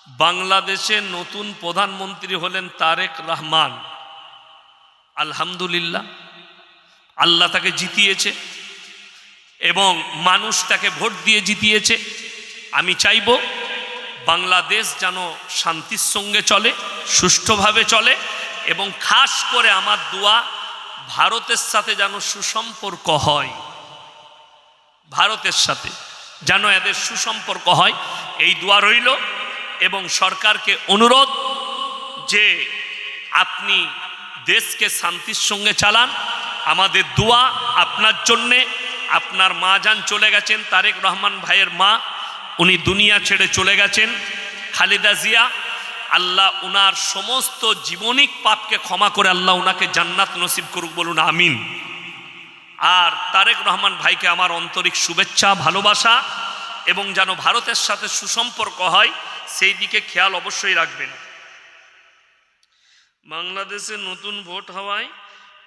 বাংলাদেশে নতুন প্রধানমন্ত্রী হলেন তারেক রহমান। আলহামদুলিল্লাহ, আল্লাহ তাকে জিতিয়েছে এবং মানুষ তাকে ভোট দিয়ে জিতিয়েছে। আমি চাইব বাংলাদেশ যেন শান্তির সঙ্গে চলে, সুষ্ঠুভাবে চলে, এবং খাস করে আমার দোয়া ভারতের সাথে যেন সুসম্পর্ক হয়, ভারতের সাথে যেন এদের সুসম্পর্ক হয়, এই দোয়া রইল। এবং সরকারকে অনুরোধ যে আপনি দেশকে শান্তির সঙ্গে চালান। আমাদের দোয়া আপনার জন্যে। আপনার মা যান চলে গেছেন, তারেক রহমান ভাইয়ের মা, উনি দুনিয়া ছেড়ে চলে গেছেন, খালেদা জিয়া। আল্লাহ উনার সমস্ত জীবনিক পাপকে ক্ষমা করে আল্লাহ উনাকে জান্নাত নসিব করুক, বলুন আমিন। আর তারেক রহমান ভাইকে আমার আন্তরিক শুভেচ্ছা, ভালোবাসা, এবং যেন ভারতের সাথে সুসম্পর্ক হয় সেই দিকে খেয়াল অবশ্যই রাখবেন। বাংলাদেশে নতুন ভোট হওয়ায়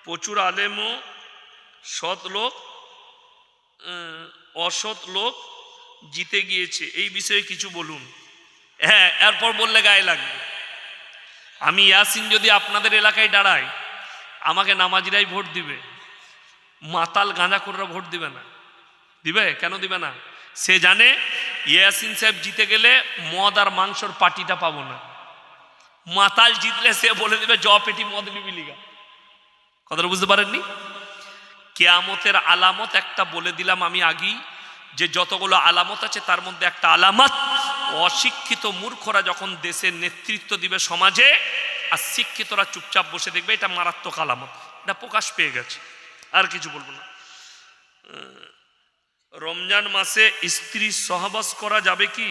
প্রচুর আলেম ও সৎ লোক অসৎ লোক জিতে গিয়েছে, এই বিষয়ে কিছু বলুন। হ্যাঁ, এরপর বললে গায়ে লাগবে। আমি ইয়াসিন যদি আপনাদের এলাকায় দাঁড়াই, আমাকে নামাজিরাই ভোট দিবে, মাতাল গাঁজাখোররা ভোট দিবে না। দিবে কেন দিবে না? সে জানে ইয়াসিন সাহেব জিতে গেলে মদ আর মাংসর পার্টিটা পাবো না। মাতাল জিতলে সে বলে দিবে জ পেটি মদ নিবি লিগা। কথাটা বুঝতে পারেননি? কিয়ামতের আলামত একটা বলে দিলাম আমি আগেই, যে যতগুলো আলামত আছে তার মধ্যে একটা আলামত, অশিক্ষিত মূর্খরা যখন দেশের নেতৃত্ব দিবে সমাজে, আর শিক্ষিতরা চুপচাপ বসে দেখবে, এটা মারাত্মক আলামত। এটা প্রকাশ পেয়ে গেছে, আর কিছু বলবো না। রমজান মাসে স্ত্রী সহবাস করা যাবে কি?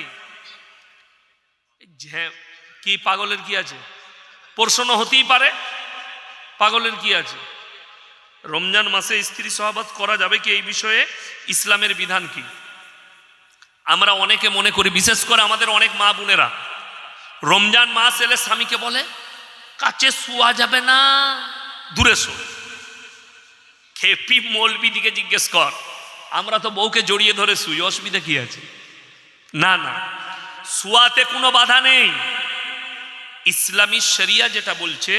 কি পাগলের কি আছে? প্রশ্ন হতেই পারে, পাগলের কি আছে? রমজান মাসে স্ত্রী সহবাস করা যাবে কি, এই বিষয়ে ইসলামের বিধান কি? আমরা অনেকে মনে করি, বিশেষ করে আমাদের অনেক মা বোনেরা, রমজান মাস এলে স্বামীকে বলে কাছে শোয়া যাবে না, দূরে শো। খেপি মৌলবি দিকে জিজ্ঞেস কর, আমরা তো বউকে জড়িয়ে ধরে শুই, অসুবিধা কি আছে? না না, শোয়াতে কোনো বাধা নেই। ইসলামী শরিয়া যেটা বলছে,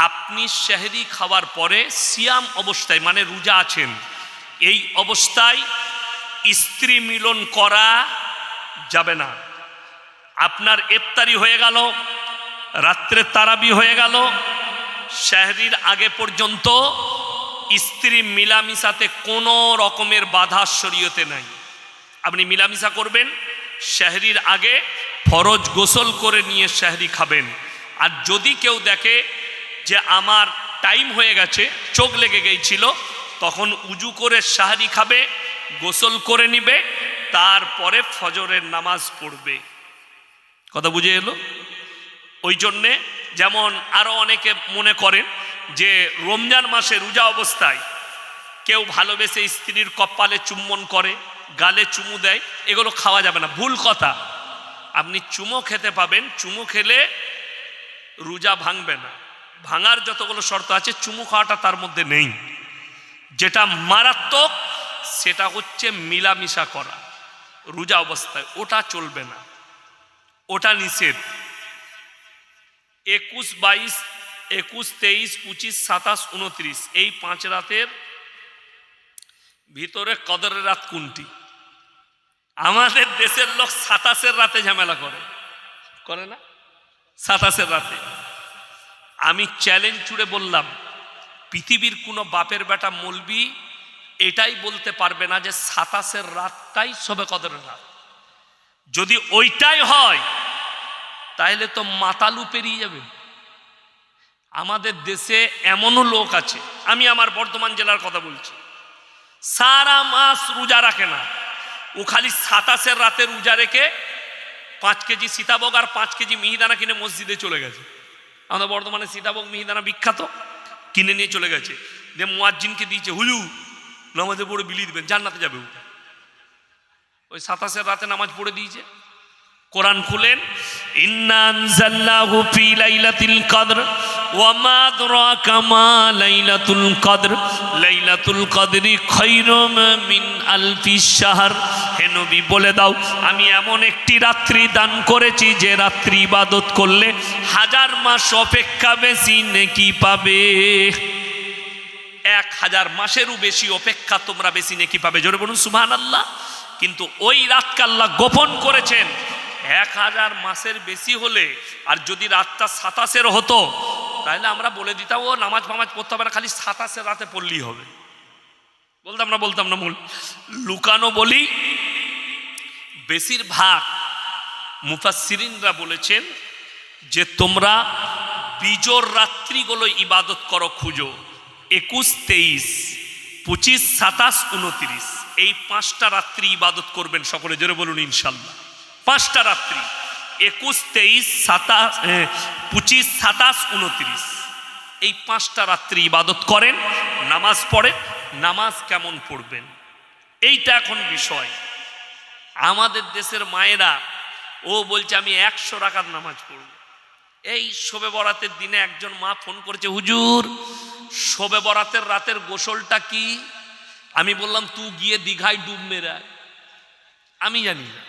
আপনি সেহরি খাওয়ার পরে সিয়াম অবস্থায়, মানে রোজা আছেন, এই অবস্থায় স্ত্রী মিলন করা যাবে না। আপনার ইফতারি হয়ে গেল, রাত্রে তারাবি হয়ে গেল, সেহরির আগে পর্যন্ত স্ত্রী মিলামিশাতে কোনো রকমের বাধা শরীয়তে নাই। আপনি মিলামিশা করবেন, সেহরির আগে ফরজ গোসল করে নিয়ে সেহরি খাবেন। আর যদি কেউ দেখে যে আমার টাইম হয়ে গেছে, চোখ লেগে গিয়েছিল, তখন উজু করে সেহরি খাবে, গোসল করে নিবে, তারপরে ফজরের নামাজ পড়বে। কথা বুঝে এলো? ওই জন্যে যেমন আরো অনেকে মনে করেন যে রমজান মাসে রোজা অবস্থায় কেউ ভালোবেসে স্ত্রীর কপালে চুম্বন করে, গালে চুমু দেয়, এগুলো খাওয়া যাবে না, ভুল কথা। আপনি চুমো খেতে পাবেন, চুমু খেলে রোজা ভাঙবে না। ভাঙার যতগুলো শর্ত আছে, চুমু খাওয়াটা তার মধ্যে নেই। যেটা মারাত্মক সেটা হচ্ছে মিলামিশা করা রোজা অবস্থায়, ওটা চলবে না, ওটা নিষেধ। 21, 22, 21, 23, 25, 27, 29 এই 5 রাতের ভিতরে কদরের রাত কোনটি? আমাদের দেশের লোক 27-এর রাতে ঝামেলা করে না? 27-এর রাতে আমি চ্যালেঞ্জ ছুড়ে বললাম, পৃথিবীর কোনো বাপের বেটা মৌলবি এটাই বলতে পারবে না যে 27-এর রাতটাই সবে কদরের রাত। যদি ওইটাই হয় তাহলে তো মাতালু পেরিয়ে যাবে। আমাদের দেশে এমনও লোক আছে, আমি আমার বর্ধমান জেলার কথা বলছি, সারা মাস রোজা রাখে না, ও খালি 27-এর রাতে রোজা রেখে 5 কেজি সীতাভোগ আর 5 কেজি মিহিদানা কিনে মসজিদে চলে গেছে। আমাদের বর্ধমানে সীতাভোগ মিহিদানা বিখ্যাত, কিনে নিয়ে চলে গেছে, যে মুয়াজ্জিনকে দিয়েছে, হুজুর নামাজে পড়ে বিলিয়ে দিবেন, জান্নাতে যাবে। ওই 27-এর রাতে নামাজ পড়ে দিয়েছে। কোরআন খুলেন, ইন্না আনজালনাহু ফি লাইলাতিল কদর ওয়ামা আদরাকা মা লাইলাতুল কদর, লাইলাতুল কদরি খায়রুম মিন আলফি শাহর। হে নবী বলে দাও, আমি এমন একটি রাত্রি দান করেছি যে রাত্রি ইবাদত করলে 1000 মাস অপেক্ষা বেশি নেকি পাবে। 1000 মাসেরও বেশি অপেক্ষা তোমরা বেশি নেকি পাবে। জোরে বলুন সুবহানাল্লাহ। কিন্তু ওই রাতকে আল্লাহ গোপন করেছেন। 1000 মাসের বেশি হলে, আর যদি রাতটা 27-এর হতো তাহলে আমরা বলে দিতাম ও নামাজ ফামাজ পড়তে হবে না, খালি 27-এর রাতে পড়লেই হবে। বলতাম না মূল লুকানো বলি। বেশিরভাগ মুফাসসিরিনরা বলেছেন যে তোমরা বিজোর রাত্রিগুলো ইবাদত করো, খুঁজো। 21, 23, 25, 27, 29 এই 5টা রাত্রি ইবাদত করবেন সকলে। জোরে বলুন ইনশাল্লাহ। 5টা রাত্রি 21, 23, 25, 27, 29 এই 5টা রাত্রি ইবাদত করেন, নামাজ পড়েন। নামাজ কেমন পড়বেন এইটা এখন বিষয়। আমাদের দেশের মায়েরা ও বলছে আমি 100 রাকাত নামাজ পড়ব। এই শবে বরাতের দিনে একজন মা ফোন করেছে, হুজুর শবে বরাতের রাতের গোসলটা কি? আমি বললাম তুই গিয়ে দীঘায় ডুব মেরে আয়। আমি জানি না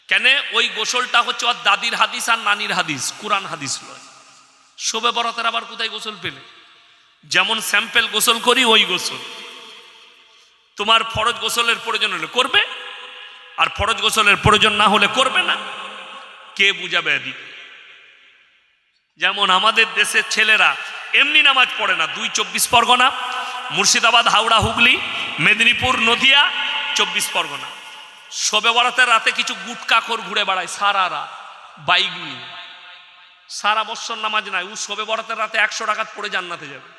কেন ওই গোসলটা হচ্ছে ওর দাদির হাদিস আর নানির হাদিস, কুরআন হাদিস নয়। শবে বরাতের আবার কোথায় গোসল পেলে? যেমন স্যাম্পেল গোসল করি ওই গোসল। তোমার ফরজ গোসলের প্রয়োজন হলে করবে, আর ফরজ গোসলের প্রয়োজন না হলে করবে না। কে বুঝাবে এদিকে? যেমন আমাদের দেশের ছেলেরা এমনি নামাজ পড়ে না। 2 24 পরগনা, মুর্শিদাবাদ, হাওড়া, হুগলি, মেদিনীপুর, নদিয়া, 24 পরগনা। শবে বরাতের রাতে কিছু গুটকাখোর ঘুরে বেড়ায় সারা রাত বাইক নিয়ে, সারা বছর নামাজ নাই। ও শবে বরাতের রাতে 100 রাকাত পড়ে জান্নাতে যাবে।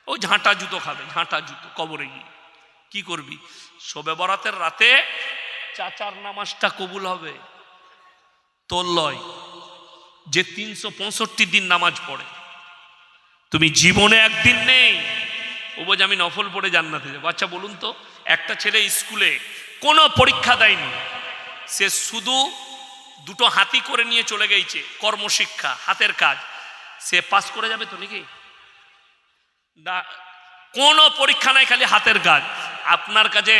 ও ঝাঁটা জুতো খাবে, ঝাঁটা জুতো, কবরে গিয়ে কি করবি? শবে বরাতের রাতে চাচার নামাজটা কবুল হবে তোর লয়, যে 365 দিন নামাজ পড়ে। তুমি জীবনে একদিন নেই ও বোঝে আমি নফল পড়ে জান্নাতে যাবো। আচ্ছা বলুন তো, একটা ছেলে স্কুলে কোনো পরীক্ষা দেয়নি, সে শুধু 2টো হাতি করে নিয়ে চলে গেছে কর্মশিক্ষা, হাতের কাজ, সে পাস করে যাবে তো নাকি? না, কোনো পরীক্ষা নাই, খালি হাতের কাজ। আপনার কাছে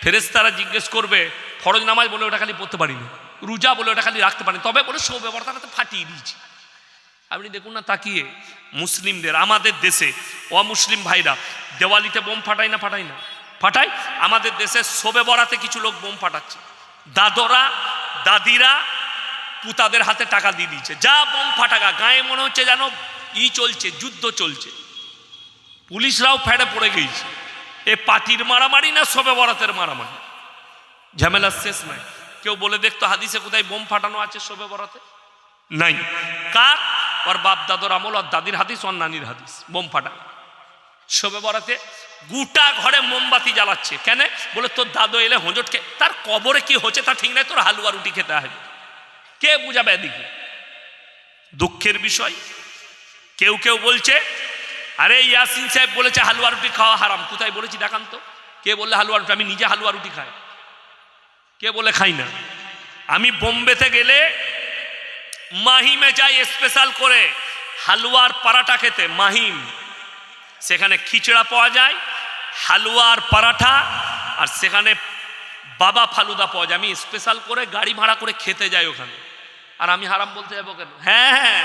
ফেরেশতারা জিজ্ঞেস করবে ফরজ নামাজ বলে ওটা খালি পড়তে পারিনি, রোজা বলে ওটা খালি রাখতে পারিনি, তবে বলে শবে বরাতটা ফাটিয়ে দিয়েছি। আপনি দেখুন না তাকিয়ে, মুসলিমদের আমাদের দেশে অমুসলিম ভাইরা দেওয়ালিতে বোম ফাটায় না? ফাটায়। আমাদের দেশে শবে বরাতে কিছু লোক বোম ফাটাচ্ছে। দাদরা দাদিরা পুতাদের হাতে টাকা দিয়ে দিয়েছে, যা বোম ফাটাকা। গায়ে মনে হচ্ছে যেন চলছে, যুদ্ধ চলছে। পুলিশরাও ফেড়ে পড়ে গিয়েছে। এ পার্টির মারামারি না শবে বরাতের মারামারি? ঝামেলার শেষ নাই। কেউ বলে দেখতো হাদিসে কোথায় বোম ফাটানো আছে শবে বরাতে? নাই। কার? ওর বাপ দাদর আমল, আর দাদির হাদিস, ওর নানির হাদিস। বোম ফাটা শবে বরাতে গোটা ঘরে মোমবাতি জ্বালাচ্ছে। কেন? বলে তোর দাদু এলে হোঁজটকে, তার কবরে কি হচ্ছে তা ঠিক নাই, তোর হালুয়া রুটি খেতে হবে। কে বুঝাবে এদিকে? দুঃখের বিষয়, কেউ কেউ বলছে আরে ইয়াসিন সাহেব বলেছে হালুয়া রুটি খাওয়া হারাম। কোথায় বলেছি দেখান তো? কে বললে হালুয়া রুটি? আমি নিজে হালুয়া রুটি খাই। কে বলে খাই না? আমি বোম্বেতে গেলে মাহিমে যাই স্পেশাল করে হালুয়ার পরাঠা খেতে। মাহিম, সেখানে খিচড়া পাওয়া যায়, হালুয়ার পরাঠা, আর সেখানে বাবা ফালুদা পাওয়া যায়। আমি স্পেশাল করে গাড়ি ভাড়া করে খেতে যাই ওখানে। আর আমি হারাম বলতে যাবো কেন? হ্যাঁ,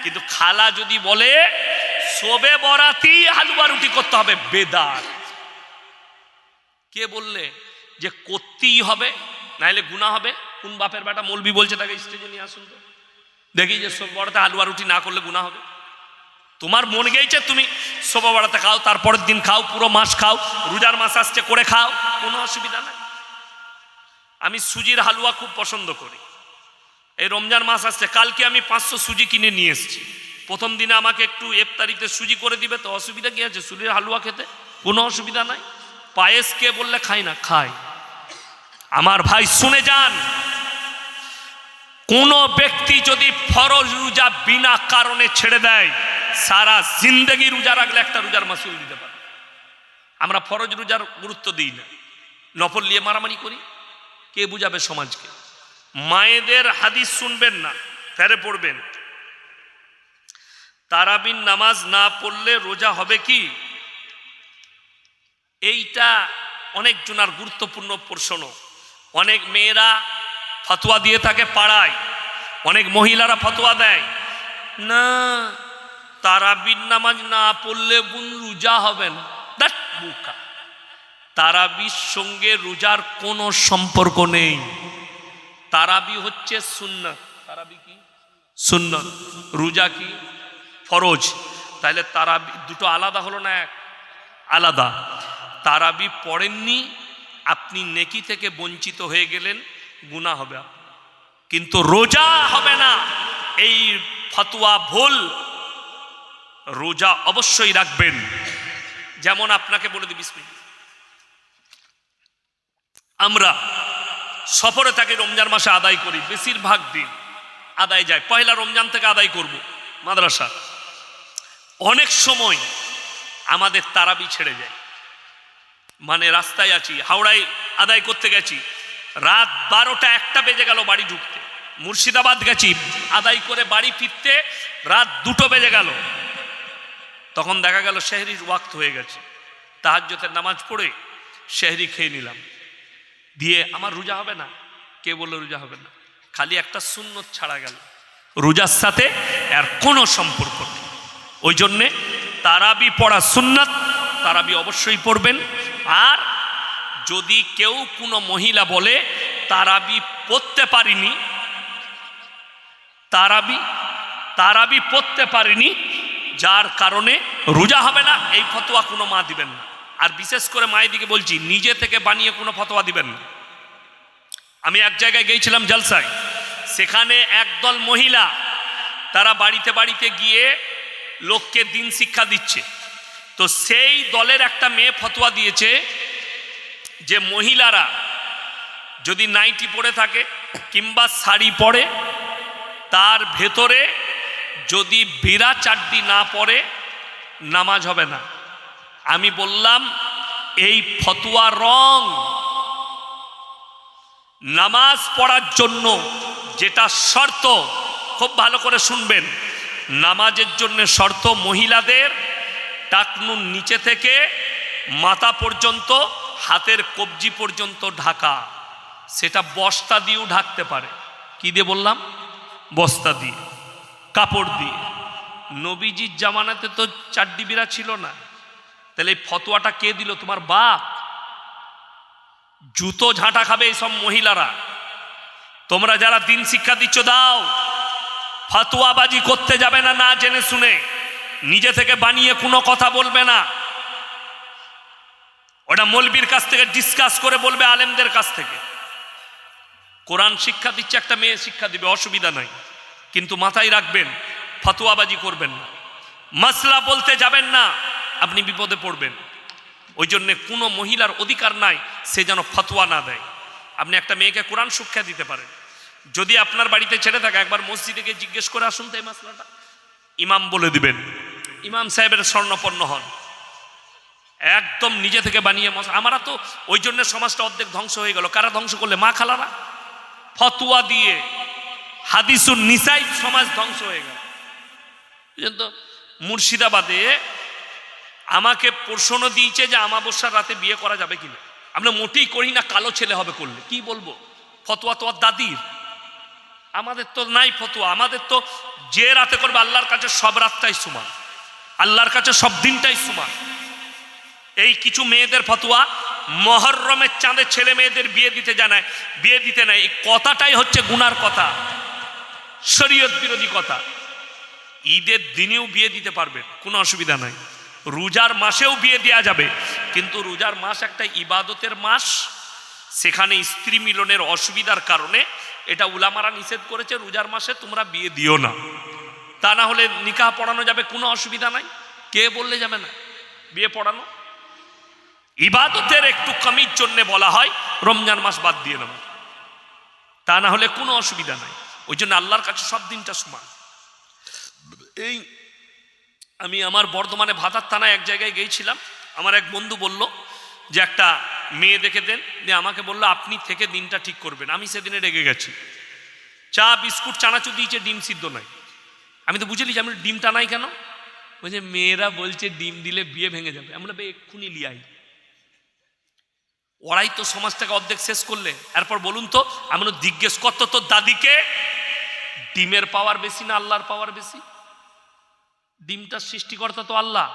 কিন্তু খালা যদি বলে শবে বরাতেই হালুয়া রুটি করতে হবে, বেদাত। কে বললে যে করতেই হবে নাইলে গুনাহ হবে? কোন বাপের বেটা মৌলবি বলছে তাকে স্টেজে নিয়ে আসুন তো দেখি যে শবে বরাতে হালুয়া রুটি না করলে গুনাহ হবে। তোমার মন গেছে তুমি শবে বরাতে খাও, তারপরের দিন খাও, পুরো মাস খাও, রোজার মাস আসছে করে খাও, কোনো অসুবিধা নাই। আমি সুজির হালুয়া খুব পছন্দ করি। এই রমজান মাস আসছে, কালকে আমি 500 সুজি কিনে নিয়ে এসেছি। প্রথম দিনে আমাকে একটু ইফতারিতে সুজি করে দিবে, তো অসুবিধা কি আছে? সুজির হালুয়া খেতে কোনো অসুবিধা নাই। পায়েস কে বললে খাই না? খাই। আমার ভাই শুনে যান, কোন ব্যক্তি যদি ফরজ রোজা বিনা কারণে ছেড়ে দেয়, সারা জিন্দগি রোজা রাখলে একটা রোজার মাসুল দিতে পারে। আমরা ফরজ রোজার গুরুত্ব দিই না, নফল নিয়ে মারামারি করি। কে বুঝাবে সমাজকে? মায়েদের হাদিস শুনবেন না, ফেরে পড়বেন। তারাবির নামাজ না পড়লে রোজা হবে কি? এইটা অনেক জনার গুরুত্বপূর্ণ প্রশ্ন। অনেক মেয়েরা ফতোয়া দিয়ে থাকে পাড়ায়, অনেক মহিলারা ফতোয়া দেয় না তারাবির নামাজ না পড়লে বোন রোজা হবে না। দ্যাট বোকা। তারাবির সঙ্গে রোজার কোনো সম্পর্ক নেই। তারাবি হচ্ছে সুন্নাত। তারাবি কি? সুন্নাত। রোজা কি? ফরজ। তাহলে তারাবি দুটো আলাদা হলো না? এক আলাদা। তারাবি পড়েননি, আপনি নেকি থেকে বঞ্চিত হয়ে গেলেন, গুনাহ হবে। কিন্তু রোজা হবে না, এই ফতোয়া ভুল। রোজা অবশ্যই রাখবেন। যেমন আপনাকে বলে দিই, বিসমিল্লাহ, আমরা সফরে থাকি, রমজান মাসে আদায় করি, বেশিরভাগ দিন আদায় যায়। পয়লা রমজান থেকে আদায় করব মাদ্রাসা। অনেক সময় আমাদের তারাবি ছেড়ে যায়। মানে রাস্তায় আছি, হাওড়ায় আদায় করতে গেছি, রাত 12টা 1টা বেজে গেল বাড়ি ঢুকতে। মুর্শিদাবাদ গেছি, আদায় করে বাড়ি ফিরতে রাত 2টো বেজে গেল। তখন দেখা গেল সেহরির ওয়াক্ত হয়ে গেছে। তাহাজ্জুদের নামাজ পড়ে সেহরি খেয়ে নিলাম, দিয়ে আমার রোজা হবে না? কে বললো রোজা হবে না? খালি একটা সুন্নত ছাড়া গেল, রোজার সাথে আর কোনো সম্পর্ক নেই। ওই জন্যে তারাবি পড়া সুন্নাত, তারাবি অবশ্যই পড়বেন। আর যদি কেউ কোনো মহিলা বলে তারাবি পড়তে পারিনি, তারাবি পড়তে পারিনি যার কারণে রোজা হবে না, এই ফতোয়া কোনো মা দিবেন না। আর বিশেষ করে মায়েদিকে বলছি, নিজে থেকে বানিয়ে কোনো ফতোয়া দিবেন না। আমি এক জায়গায় গিয়েছিলাম জলসায়, সেখানে একদল মহিলা তারা বাড়িতে বাড়িতে গিয়ে লোককে দিন শিক্ষা দিচ্ছে। তো সেই দলের একটা মেয়ে ফতোয়া দিয়েছে যে মহিলারা যদি নাইটি পরে থাকে কিংবা শাড়ি পরে, তার ভেতরে যদি বিরা চাড্ডি না পরে নামাজ হবে না। আমি বললাম এই ফতোয়া রং। নামাজ পড়ার জন্য যেটা শর্ত, খুব ভালো করে শুনবেন, নামাজের জন্য শর্ত মহিলাদের টাকনুর নিচে থেকে মাথা পর্যন্ত, হাতের কবজি পর্যন্ত ঢাকা। সেটা বস্তা দিয়েও ঢাকতে পারে। কি দিয়ে বললাম? বস্তা দিয়ে, কাপড় দিয়ে। নবীজির জামানাতে তো চাড্ডি বিরা ছিল না। তাহলে এই ফতোয়াটা কে দিল? তোমার বাপ। জুতো ঝাঁটা খাবে এইসব মহিলারা। তোমরা যারা দিন শিক্ষা দিচ্ছ দাও, ফতোয়াবাজি করতে যাবে না, না জেনে শুনে নিজে থেকে বানিয়ে কোনো কথা বলবে না। ওটা মৌলবীর কাছ থেকে ডিসকাস করে বলবে, আলেমদের কাছ থেকে। কোরআন শিক্ষা দিচ্ছে, একটা মেয়ে শিক্ষা দিবে, অসুবিধা নাই। কিন্তু মাথায় রাখবেন, ফতোয়াবাজি করবেন না, মাসলা বলতে যাবেন না, আপনি বিপদে পড়বেন। ওই জন্যে কোনো মহিলার অধিকার নাই সে যেন ফতোয়া না দেয়। আপনি একটা মেয়েকে কোরআন শিক্ষা দিতে পারেন। যদি আপনার বাড়িতে ছেড়ে থাকে, একবার মসজিদে গিয়ে জিজ্ঞেস করে আসুন তো এই মাসলাটা, ইমাম বলে দিবেন। ইমাম সাহেবের স্বর্ণপন্ন হন। একদম নিজে থেকে বানিয়ে আমরা তো ওই জন্য সমাজটা অর্ধেক ধ্বংস হয়ে গেল। কারা ধ্বংস করলে? মা খালারা। ফতোয়া দিয়ে হাদিসুন নিসাই সমাজ ধ্বংস হয়ে গেল। কিন্তু মুর্শিদাবাদে আমাকে প্রশ্ন দিয়েছে যে আমাবস্যার রাতে বিয়ে করা যাবে কিনা। আমরা মোটেই করি না, কালো ছেলে হবে করলে। কি বলবো? ফতোয়া তো দাদির, আমাদের তো নাই ফতোয়া। আমাদের তো যে রাতে করবে আল্লাহর কাছে সব রাতটাই সমান, আল্লাহর কাছে সব দিনটাই সমান। এই কিছু মেয়েদের ফতোয়া মহররমের চাঁদে ছেলে মেয়েদের বিয়ে দিতে জানায়, বিয়ে দিতে নাই। এই কথাটাই হচ্ছে গুনার কথা, শরীয়ত বিরোধী কথা। ঈদের দিনেও বিয়ে দিতে পারবেন, কোনো অসুবিধা নাই। রোজার মাসেও বিয়ে দেওয়া যাবে। কিন্তু রোজার মাস একটা ইবাদতের মাস, সেখানে স্ত্রী মিলনের অসুবিধার কারণে এটা উলামারা নিষেধ করেছে, রোজার মাসে তোমরা বিয়ে দিও না। তা না হলে নিকাহ পড়ানো যাবে, কোনো অসুবিধা নাই। কে বললে যাবে না বিয়ে পড়ানো? ইবাদতের একটু কমির জন্য বলা হয় রমজান মাস বাদ দিয়ে নেব, তা না হলে কোনো অসুবিধা নাই। ওই জন্য আল্লাহর কাছে সব দিনটা সমান। এই আমি আমার বর্ধমানে ভাতার থানায় এক জায়গায় গিয়েছিলাম। আমার এক বন্ধু বলল যে একটা মেয়ে দেখে দেন, দিয়ে আমাকে বললো আপনি থেকে দিনটা ঠিক করবেন। আমি সেদিনে রেগে গেছি। চা বিস্কুট চানাচুর দিয়েছে, ডিম সিদ্ধ নাই। আমি তো বুঝলি যে আমি ডিমটা নাই কেন, বলছে মেয়েরা বলছে ডিম দিলে বিয়ে ভেঙে যাবে। আমরা এক্ষুনি লিয়াই, ওরাই তো সমাজটাকে অর্ধেক শেষ করলে। এরপর বলুন তো, আমি জিজ্ঞেস করতো তোর দাদিকে, ডিমের পাওয়ার বেশি না আল্লাহর পাওয়ার বেশি? ডিমটার সৃষ্টিকর্তা তো আল্লাহ,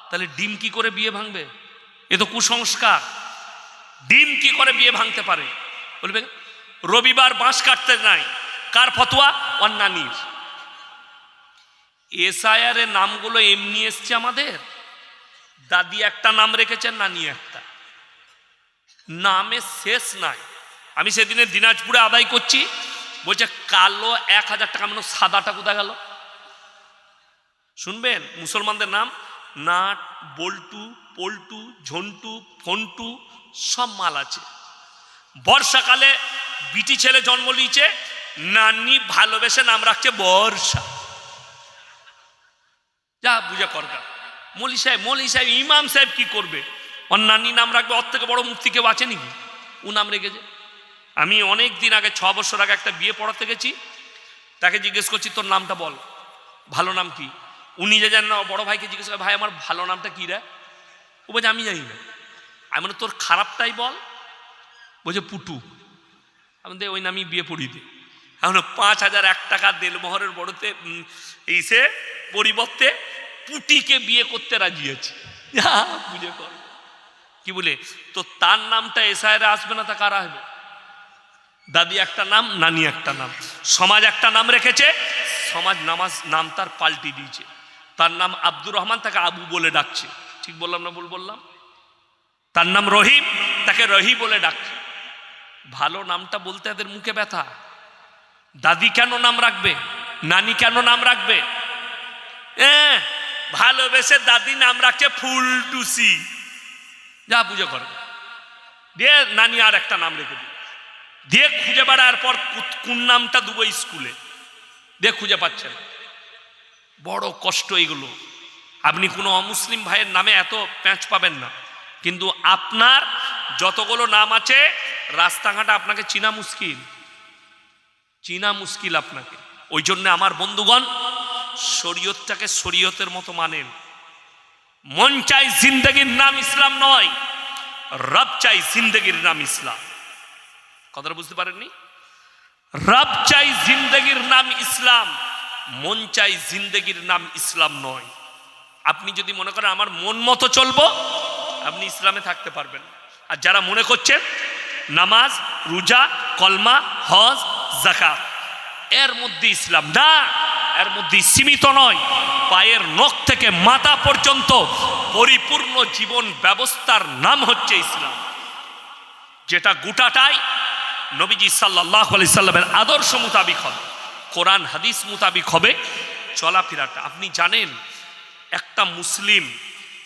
তাহলে ডিম কি করে বিয়ে ভাঙবে? এ তো কুসংস্কার। ডিম কি করে বিয়ে ভাঙতে পারে? বলবে রবিবার বাঁশ কাটতে নাই, কার ফতোয়া? ওর নানির। এসআইআর এর নামগুলো এমনি এসছে আমাদের, দাদি একটা নাম রেখেছেন, নানি একটা, নামে শেষ নাই। আমি সেদিনে দিনাজপুরে আদায় করছি, বলছে কালো 1000 টাকা, মানে সাদাটা কোথায় গেল? শুনবেন মুসলমানদের নাম, নাট, বল্টু, পল্টু, ঝন্টু, ফন্টু, সব মাল আছে। বর্ষাকালে বিটি ছেলে জন্ম নিয়েছে, নানি ভালোবেসে নাম রাখছে বর্ষা। যা বুঝে করগা। মৌলী সাহেব ইমাম সাহেব কি করবে? ওর নানি নাম রাখবে, ওর থেকে বড় মুফতি কেউ আছে নাকি? ও নাম রেখেছে। আমি অনেক দিন আগে, 6 বছর আগে একটা বিয়ে পড়াতে গেছি, তাকে জিজ্ঞেস করছি তোর নামটা বল, ভালো নাম কি? উনি যে জানেন না, বড় ভাইকে জিজ্ঞেস করে ভাই আমার ভালো নামটা কি রে? ও বলছে আমি জানি না। আমি বলি তোর খারাপটাই বল। বলছে পুটু। আমি ওই নামই বিয়ে পড়িয়ে দে। এখন 5001 টাকা দেলমোহরের বড়তে এইসে পরিবর্তে পুটিকে বিয়ে করতে রাজি আছে। বুঝে কর কি বলে, তো তার নামটা এসআইআর আসবে না, তা কারা আসবে? দাদি একটা নাম, নানি একটা নাম, সমাজ একটা নাম রেখেছে, সমাজ নাম তার পাল্টি দিয়েছে। তার নাম আব্দুর রহমান, তাকে আবু বলে ডাকছে। ঠিক বললাম না ভুল বললাম? তার নাম রহিম, তাকে রহি বলে ডাকছে। ভালো নামটা বলতে এদের মুখে ব্যথা। দাদি কেন নাম রাখবে? নানি কেন নাম রাখবে? ভালোবেসে দাদি নাম রাখছে ফুলটুসি। যা বুঝে করে দিয়ে নানি আর একটা নাম রেখে দিয়ে খুঁজে বেড়ার পর কোন নামটা দেবো স্কুলে, দিয়ে খুঁজে পাচ্ছেন। বড় কষ্ট এগুলো। আপনি কোনো অমুসলিম ভাইয়ের নামে এত প্যাঁচ পাবেন না, কিন্তু আপনার যতগুলো নাম আছে রাস্তাঘাটে আপনাকে চিনা মুশকিল আপনাকে। ওই জন্য আমার বন্ধুগণ, শরীয়তটাকে শরীয়তের মতো মানেন। মন চাই জিন্দগির নাম ইসলাম নয়, রব চাই জিন্দগির নাম ইসলাম। কথাটা বুঝতে পারেননি? রব চাই জিন্দগির নাম ইসলাম, মন চাই জিন্দগির নাম ইসলাম নয়। আপনি যদি মনে করেন আমার মন মতো চলবো, আপনি ইসলামে থাকতে পারবেন। আর যারা মনে করছেন নামাজ, রোজা, কলমা, হজ, যাকাত এর মধ্যে ইসলাম, না, এর মধ্যে সীমিত নয়। পায়ের নখ থেকে মাথা পর্যন্ত পরিপূর্ণ জীবন ব্যবস্থার নাম হচ্ছে ইসলাম, যেটা গোটাটাই নবীজি সাল্লাল্লাহু আলাইহি সাল্লামের আদর্শ মোতাবিক হবে, কোরআন হাদিস মোতাবিক হবে চলাফেরাটা। আপনি জানেন একটা মুসলিম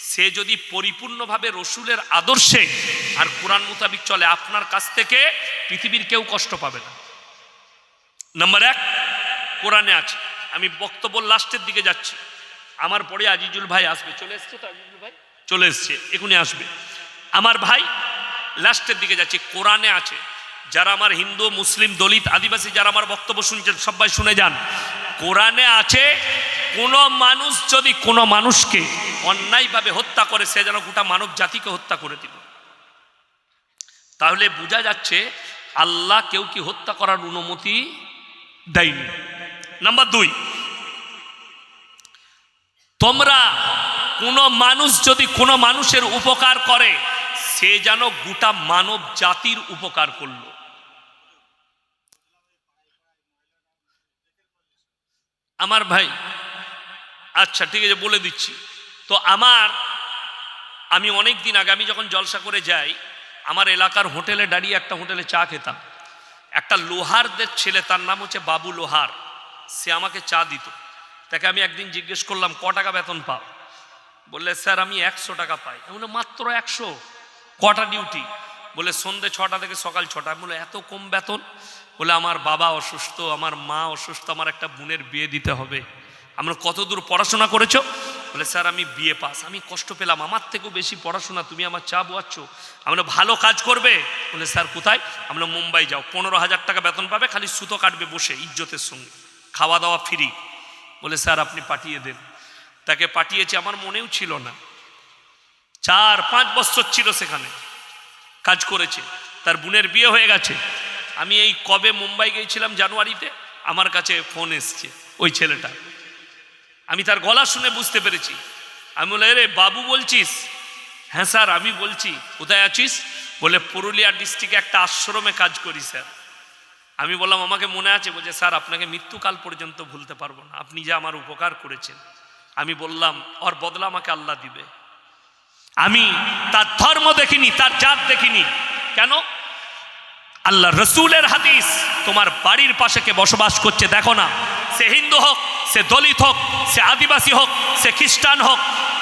সে যদি পরিপূর্ণভাবে রসুলের আদর্শে আর কোরআন মোতাবিক চলে, আপনার কাছ থেকে পৃথিবীর কেউ কষ্ট পাবে না। নাম্বার 1 কোরআনে আছে। আমি বক্তব্য লাস্টের দিকে যাচ্ছি, আমার পরে আজিজুল ভাই আসবে। চলে এসছে তো আজিজুল ভাই? চলে এসছে, এখনই আসবে আমার ভাই। লাস্টের দিকে যাচ্ছি, কোরআনে আছে। যারা আমার হিন্দু, মুসলিম, দলিত, আদিবাসী যারা আমার বক্তব্য শুনছেন সবাই শুনে যান। কোরআনে আছে কোনো মানুষ যদি কোনো মানুষকে অন্যায়ভাবে হত্যা করে, সে যেন গোটা মানব জাতিকে হত্যা করে দিল। তাহলে বোঝা যাচ্ছে আল্লাহ কেউ কি হত্যা করার অনুমতি দেয়নি। নাম্বার 2, তোমরা কোনো মানুষ যদি কোনো মানুষের উপকার করে, সে যেন গোটা মানব জাতির উপকার করলো। আমার ভাই, আচ্ছা ঠিক আছে বলে দিচ্ছি। তো আমি অনেক দিন আগে, আমি যখন জলসা করে যাই, আমার এলাকার হোটেলে দাঁড়িয়ে একটা হোটেলে চা খেতাম। একটা লোহারদের ছেলে, তার নাম হচ্ছে বাবু লোহার, সে আমাকে চা দিত। তাকে আমি একদিন জিজ্ঞেস করলাম ক টাকা বেতন পাও? বললে স্যার আমি 100 টাকা পাই। আমি বললাম মাত্র 100? কটা ডিউটি? বলে সন্ধ্যে 6টা থেকে সকাল 6টা। আমি বলে এত কম বেতন? বলে আমার বাবা অসুস্থ, আমার মা অসুস্থ, আমার একটা বোনের বিয়ে দিতে হবে। আমরা কত দূর পড়াশোনা করেছো? বলে স্যার আমি বিএ পাস। আমি কষ্ট পেলাম, আমার থেকেও বেশি পড়াশোনা, তুমি আমার চা বোয়াচ্ছ। আমরা ভালো কাজ করবে? বলে স্যার কোথায়? আমরা মুম্বাই যাও, 15,000 টাকা বেতন পাবে, খালি সুতো কাটবে বসে ইজ্জতের সঙ্গে, খাওয়া দাওয়া ফ্রি। বলে স্যার আপনি পাঠিয়ে দেন। তাকে পাঠিয়েছে, আমার মনেও ছিল না। 4-5 বছর ছিল সেখানে, কাজ করেছে, তার বোনের বিয়ে হয়ে গেছে। আমি এই কবে মুম্বাই গিয়েছিলাম জানুয়ারিতে, আমার কাছে ফোন এসছে ওই ছেলেটা। আমি তার গলা শুনে বুঝতে পেরেছি। আমি বলে রে বাবু বলছিস? হ্যাঁ স্যার আমি বলছি। কোথায় আছিস? বলে পুরুলিয়া ডিস্ট্রিক্টে একটা আশ্রমে কাজ করি স্যার। আমি বললাম আমাকে মনে আছে? বলছে স্যার আপনাকে মৃত্যুকাল পর্যন্ত ভুলতে পারবো না, আপনি যে আমার উপকার করেছেন। আমি বললাম ওর বদলা আমাকে আল্লাহ দিবে। আমি তার ধর্ম দেখিনি, তার জাত দেখিনি। কেন? আল্লাহ রসুলের হাদিস, তোমার বাড়ির পাশে কে বসবাস করছে দেখো না, সে হিন্দু হোক, সে দলিত হোক, সে আদিবাসী হোক, সে খ্রিস্টান হোক,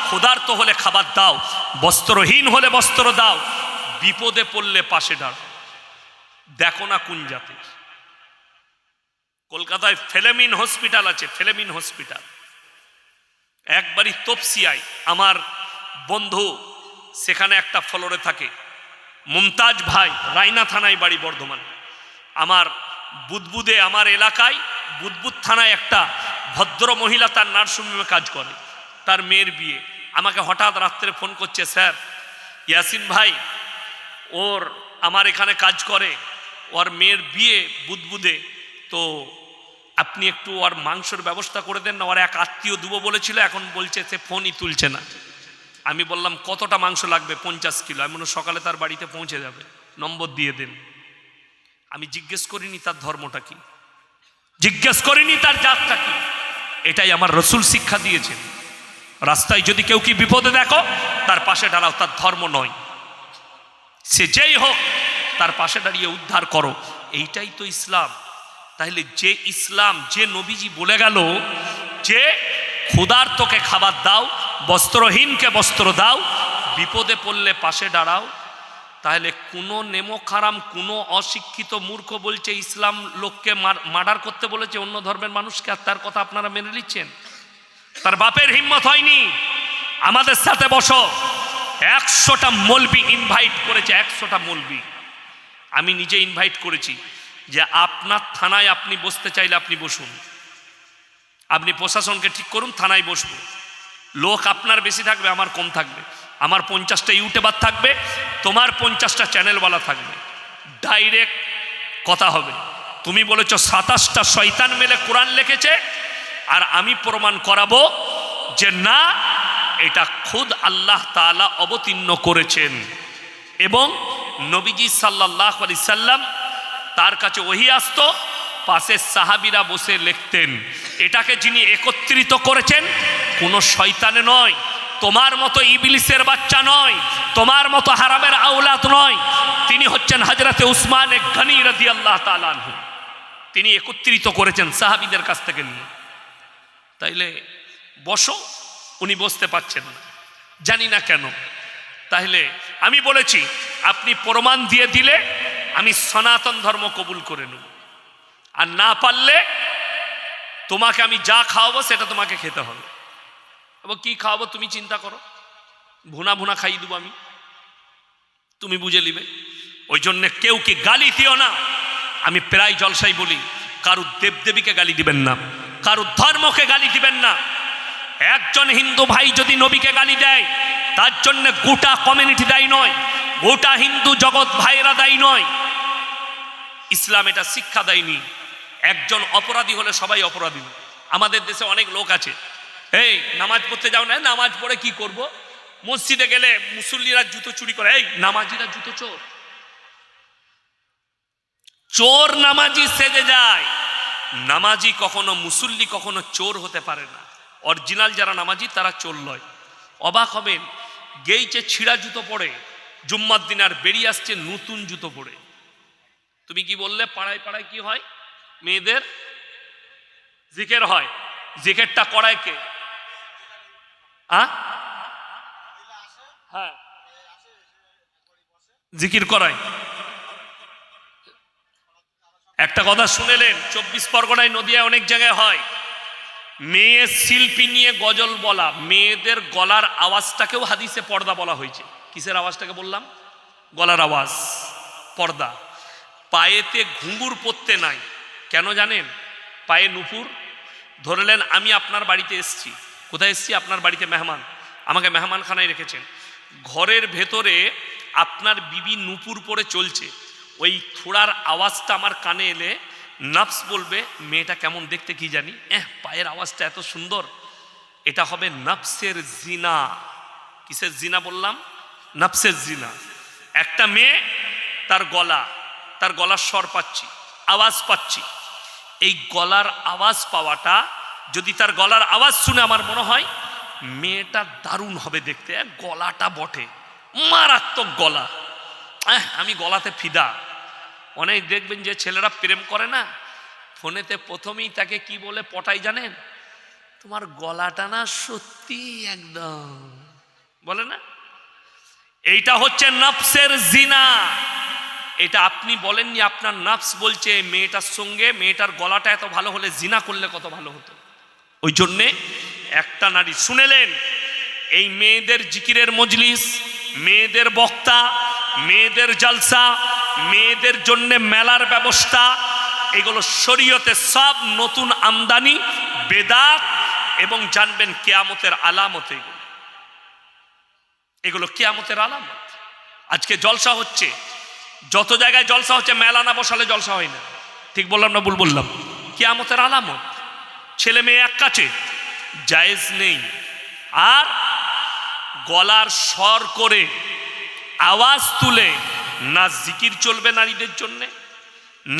ক্ষুধার্ত হলে খাবার দাও, বস্ত্রহীন হলে বস্ত্র দাও, বিপদে পড়লে পাশে দাঁড়াও। দেখো না কোন জাতির। কলকাতায় ফেলেমিন হসপিটাল আছে, ফেলেমিন হসপিটাল। একবারই তপসিয়ায় আমার বন্ধু সেখানে একটা ফ্লোরে থাকে, মুমতাজ ভাই, রায়না থানায় বাড়ি, বর্ধমান। আমার বুদবুদে, আমার এলাকায় বুদবুদ থানায় একটা ভদ্র মহিলা তার নার্সিংহোমে কাজ করে, তার মেয়ের বিয়ে। আমাকে হঠাৎ রাত্রে ফোন করছে, স্যার ইয়াসিন ভাই ওর আমার এখানে কাজ করে, ওর মেয়ের বিয়ে বুদবুদে, তো আপনি একটু ওর মাংসের ব্যবস্থা করে দেন না, ওর এক আত্মীয় দেবো বলেছিল, এখন বলছে সে ফোনই তুলছে না। আমি বললাম কতটা মাংস লাগবে? 50 কিলো। আমি বললাম সকালে তার বাড়িতে পৌঁছে যাবে, নম্বর দিয়ে দেন। আমি জিজ্ঞেস করিনি তার ধর্মটা কি, জিজ্ঞেস করিনি তার জাতটা কি। এটাই আমার রসুল শিক্ষা দিয়েছেন। রাস্তায় যদি কেউ কি বিপদে দেখো, তার পাশে দাঁড়াও, তার ধর্ম নয়, সে যেই হোক তার পাশে দাঁড়িয়ে উদ্ধার করো। এইটাই তো ইসলাম। তাহলে যে ইসলাম, যে নবীজি বলে গেল যে ক্ষুধার্তকে খাবার দাও, বস্ত্রহীনকে বস্ত্র দাও, বিপদে পড়লে পাশে দাঁড়াও, তাহলে কোনো নেমোখারাম, কোনো অশিক্ষিত মূর্খ বলছে ইসলাম লোককে মার্ডার করতে বলেছে অন্য ধর্মের মানুষকে, আর তার কথা আপনারা মেনে নিচ্ছেন? তার বাপের হিম্মত হয়নি। আমাদের সাথে বসো। 100টা মৌলবি ইনভাইট করেছে, 100টা মৌলবি। আমি নিজে ইনভাইট করেছি যে আপনার থানায় আপনি বসতে চাইলে আপনি বসুন, আপনি প্রশাসনকে ঠিক করুন, থানায় বসবো। লোক আপনার বেশি থাকবে, আমার কম থাকবে। আমার 50টা ইউটিউবার থাকবে, তোমার 50টা চ্যানেলওয়ালা থাকবে। ডাইরেক্ট কথা হবে। তুমি বলেছ 27টা শয়তান মেলে কোরআন লিখেছে, আর আমি প্রমাণ করাবো যে না, এটা খুদ আল্লাহ তাআলা অবতীর্ণ করেছেন। এবং নবীজি সাল্লাল্লাহু আলাইহি সাল্লাম, তার কাছে ওহী আসতো, পাশে সাহাবীরা বসে লিখতেন। এটাকে যিনি একত্রিত করেছেন কোনো শয়তানে নয়, তোমার মতো ইবলিসের বাচ্চা নয়, তোমার মতো হারামের আওলাদ নয়, তিনি হচ্ছেন হযরতে উসমান গনি রাদিয়াল্লাহু তাআলা আনহু। তিনি একত্রিত করেছেন সাহাবীদের কাছ থেকে নিয়ে। তাইলে বসো, উনি বসতে পারছেন না, জানি না কেন। তাহলে আমি বলেছি আপনি প্রমাণ দিয়ে দিলে আমি সনাতন ধর্ম কবুল করে নেব, আর না পারলে তোমাকে আমি যা খাওয়াবো সেটা তোমাকে খেতে হবে। এবং কি খাওয়াবো তুমি চিন্তা করো, ভুনা ভুনা খাইয়ে দেবো আমি, তুমি বুঝে নিবে। ওই জন্য কেউ কি গালি দিও না। আমি প্রায় জলসাই বলি, কারু দেবদেবীকে গালি দিবেন না, কারু ধর্মকে গালি দিবেন না। একজন হিন্দু ভাই যদি নবীকে গালি দেয়, তার জন্য গোটা কমিউনিটি দায়ী নয়, গোটা হিন্দু জগৎ ভাইরা দায়ী নয়। ইসলাম এটা শিক্ষা দেয়নি। একজন অপরাধী হলে সবাই অপরাধী। আমাদের দেশে অনেক লোক আছে, এই নামাজ পড়তে যাও না, নামাজ পড়ে কি করব? মসজিদে গেলে মুসল্লিরা জুতো চুরি করে, এই নামাজিরা জুতো চোর। চোর নামাজি সেজে যায়। নামাজি কখনো, মুসল্লি কখনো চোর হতে পারে না। অরিজিনাল যারা নামাজি তারা চোর নয়। অবাক হবেন, গেইছে ছিঁড়া জুতো পরে জুম্মার দিন, আর বেরিয়ে আসছে নতুন জুতো পরে। তুমি কি বললে পাড়ায় পাড়ায় কি হয়? মেয়েদের জিকির হয়। জিকিরটা করায় কে? হ্যাঁ, জিকির করায়। একটা কথা শুনেলেন, 24 পরগনায়, নদিয়ায় অনেক জায়গায় হয়। মেয়ে শিল্পী নিয়ে গজল বলা, মেয়েদের গলার আওয়াজটাকেও হাদিসে পর্দা বলা হয়েছে। কিসের আওয়াজটাকে বললাম? গলার আওয়াজ, পর্দা। পায়েতে ঘুঙুর পরতে নাই, কেন জানেন? পায়ে নুপুর, ধরলেন আমি আপনার বাড়িতে এসছি, কোথায় এসছি? আপনার বাড়িতে মেহমান, আমাকে মেহমানখানায় রেখেছেন। ঘরের ভেতরে আপনার বিবি নুপুর পরে চলছে, ওই থোড়ার আওয়াজটা আমার কানে এলে নফস বলবে মেয়েটা কেমন দেখতে কি জানি, পায়ের আওয়াজটা এত সুন্দর, এটা হবে নফসের জিনা। কিসের জিনা বললাম? নফসের জিনা। একটা মেয়ে তার গলার স্বর পাচ্ছি, আওয়াজ পাচ্ছি, এই গলার আওয়াজ পাওয়াটা, যদি তার গলার আওয়াজ শুনে আমার মনে হয় মেয়েটা দারুণ হবে দেখতে, গলাটা বটে, মারাত্মক গলা, আমি গলাতে ফিদা। অনেক দেখবেন যে ছেলেরা প্রেম করে না, ফোনেতে প্রথমেই তাকে কি বলে পটাই জানেন? তোমার গলাটা না সত্যি একদম, বলে না? এইটা হচ্ছে নফসের জিনা। এটা আপনি বলেননি, আপনার নফস বলছে মেয়েটার সঙ্গে মেয়েটার গলাটা এত ভালো হলে জিনা করলে কত ভালো হতো। ওই জন্যে একটা নারী শুনেলেন, এই মেয়েদের জিকিরের মজলিস, মেয়েদের বক্তা, মেয়েদের জালসা, মেয়েদের জন্যে মেলার ব্যবস্থা, এগুলো শরীয়তে সব নতুন আমদানি, বেদাত, এবং জানবেন কিয়ামতের আলামত। এগুলো কিয়ামতের আলামত। আজকে জলসা হচ্ছে, যত জায়গায় জলসা হচ্ছে, মেলা না বসালে জলসা হয় না। ঠিক বললাম না ভুল বললাম? কিয়ামতের আলামত। ছেলে মেয়ে এক কাছে, জায়েজ নেই। আর গলার স্বর করে আওয়াজ তুলে না জিকির চলবে নারীদের জন্যে,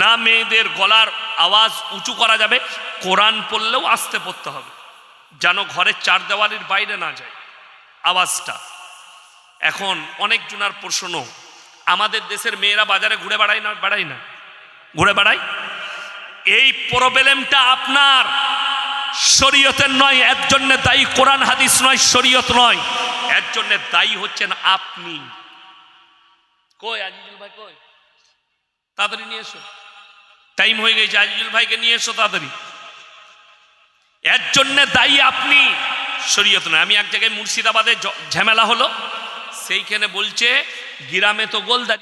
না মেয়েদের গলার আওয়াজ উঁচু করা যাবে। কোরআন পড়লেও আস্তে পড়তে হবে, যেন ঘরের চার দেওয়ালির বাইরে না যায় আওয়াজটা। এখন অনেক জনার প্রশ্ন, আমাদের দেশের মেয়েরা বাজারে ঘুরে বেড়ায় না? বেড়ায় না? ঘুরে বেড়ায়। এই প্রবলেমটা আপনার, শরীয়তের নয়। এর জন্য দায়ী কোরআন হাদিস নয়, শরীয়ত নয়, এর জন্য দায়ী হচ্ছেন আপনি। কই আজিজুল ভাই, কই? তাড়াতাড়ি নিয়ে এসো, টাইম হয়ে গেছে। আজিজুল ভাইকে নিয়ে এসো তাড়াতাড়ি। এর জন্য দায়ী আপনি, শরীয়ত নয়। আমি এক জায়গায় মুর্শিদাবাদে ঝামেলা হলো, সেইখানে বলছে গ্রামে তো গোলদারি